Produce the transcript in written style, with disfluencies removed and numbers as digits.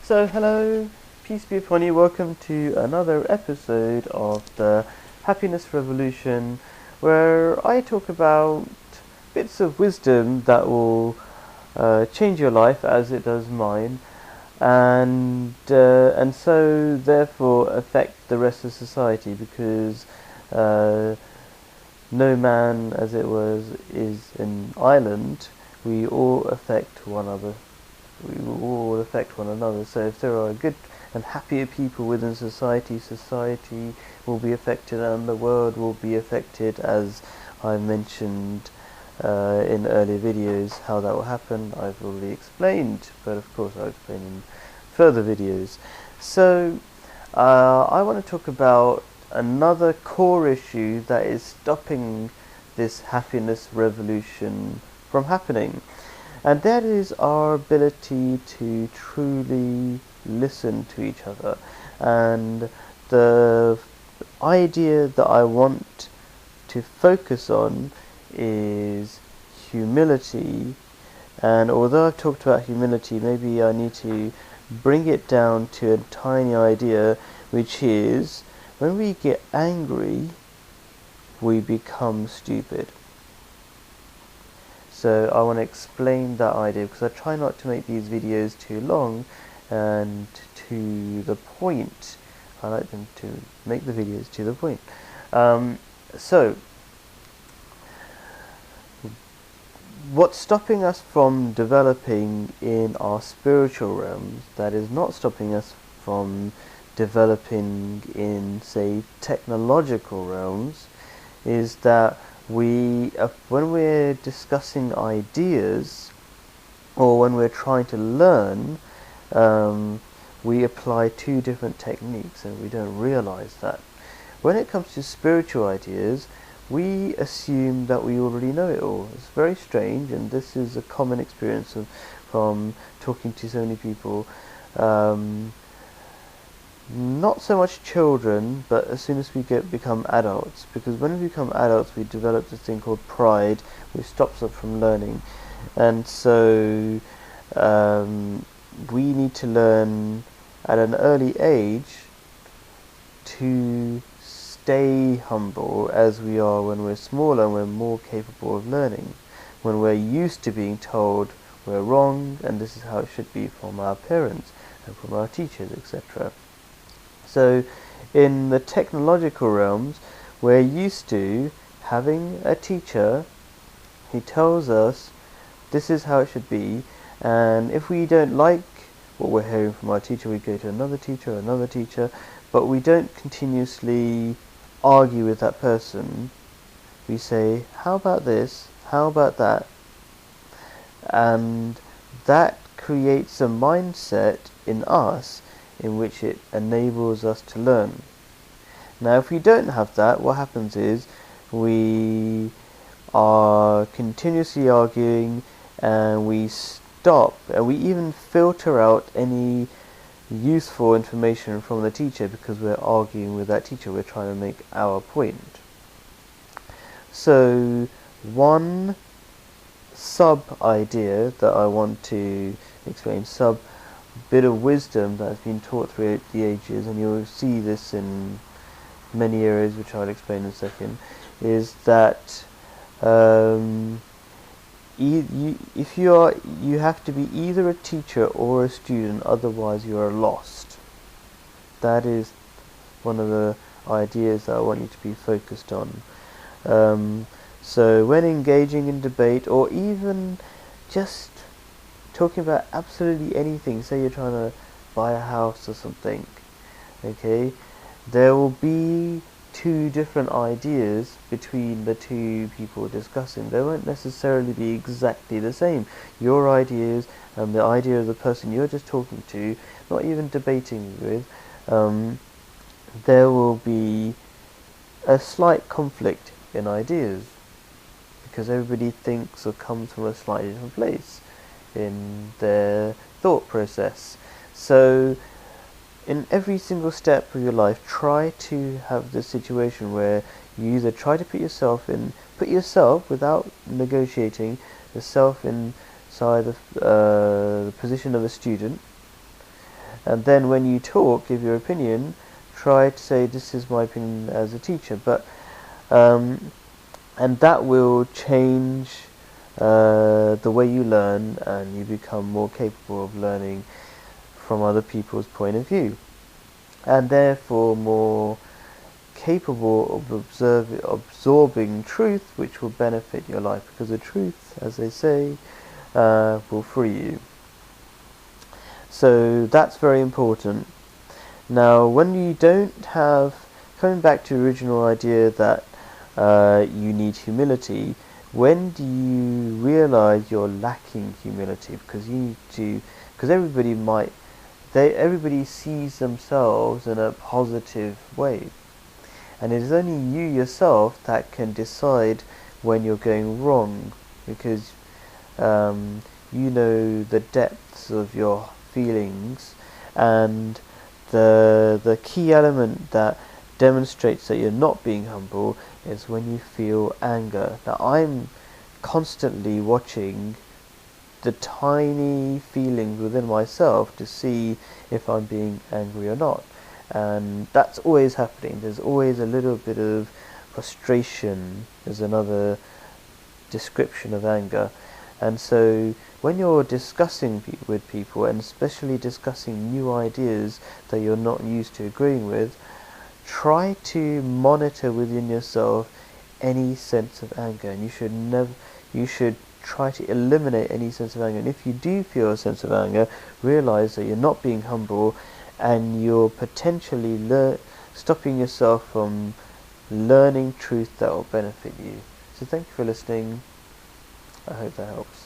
So, hello, peace be upon you. Welcome to another episode of the Happiness Revolution, where I talk about bits of wisdom that will change your life as it does mine, and so therefore affect the rest of society because no man, as it was, is an island. We all affect one another. We will all affect one another. So if there are good and happier people within society, society will be affected and the world will be affected, as I mentioned in earlier videos. How that will happen I've already explained, but of course I'll explain in further videos. So I want to talk about another core issue that is stopping this happiness revolution from happening, and that is our ability to truly listen to each other. And the idea that I want to focus on is humility. And although I've talked about humility, maybe I need to bring it down to a tiny idea, which is when we get angry, we become stupid. So I want to explain that idea because I try not to make these videos too long and to the point. I like them to make the videos to the point. So what's stopping us from developing in our spiritual realms, that is not stopping us from developing in, say, technological realms, is that when we're discussing ideas or when we're trying to learn, we apply two different techniques and we don't realize that. When it comes to spiritual ideas, we assume that we already know it all. It's very strange, and this is a common experience from talking to so many people. Not so much children, but as soon as we become adults, because when we become adults we develop this thing called pride, which stops us from learning. And so we need to learn at an early age to stay humble as we are when we're smaller and we're more capable of learning, when we're used to being told we're wrong and this is how it should be from our parents and from our teachers, etc. So in the technological realms, we're used to having a teacher who tells us this is how it should be, and if we don't like what we're hearing from our teacher, we go to another teacher, but we don't continuously argue with that person. We say, how about this, how about that, and that creates a mindset in us in which it enables us to learn. Now if we don't have that, what happens is we are continuously arguing, and we stop, and we even filter out any useful information from the teacher because we're arguing with that teacher, we're trying to make our point. So one sub-idea that I want to explain, bit of wisdom that has been taught throughout the ages, and you'll see this in many areas which I'll explain in a second, is that you have to be either a teacher or a student, otherwise you are lost. That is one of the ideas that I want you to be focused on. So when engaging in debate, or even just talking about absolutely anything, say you're trying to buy a house or something, okay, there will be two different ideas between the two people discussing. They won't necessarily be exactly the same. Your ideas and the idea of the person you're just talking to, not even debating with, there will be a slight conflict in ideas because everybody thinks or comes from a slightly different place in their thought process. So in every single step of your life, try to have this situation where you either try to put yourself without negotiating, yourself inside the position of a student, And then when you talk, give your opinion, try to say, this is my opinion as a teacher. But and that will change the way you learn, and you become more capable of learning from other people's point of view, and therefore more capable of absorbing truth, which will benefit your life, because the truth, as they say, will free you. So that's very important. Now, when you don't have, coming back to the original idea that you need humility, when do you realize you're lacking humility? Because you need to, because everybody sees themselves in a positive way, and it is only you yourself that can decide when you're going wrong, because you know the depths of your feelings, and the key element that demonstrates that you're not being humble is when you feel anger. Now, I'm constantly watching the tiny feelings within myself to see if I'm being angry or not, and that's always happening. There's always a little bit of frustration. There's another description of anger. And so when you're discussing with people, and especially discussing new ideas that you're not used to agreeing with, try to monitor within yourself any sense of anger, and you should try to eliminate any sense of anger. And if you do feel a sense of anger, realize that you're not being humble, and you're potentially stopping yourself from learning truth that will benefit you. So thank you for listening. I hope that helps.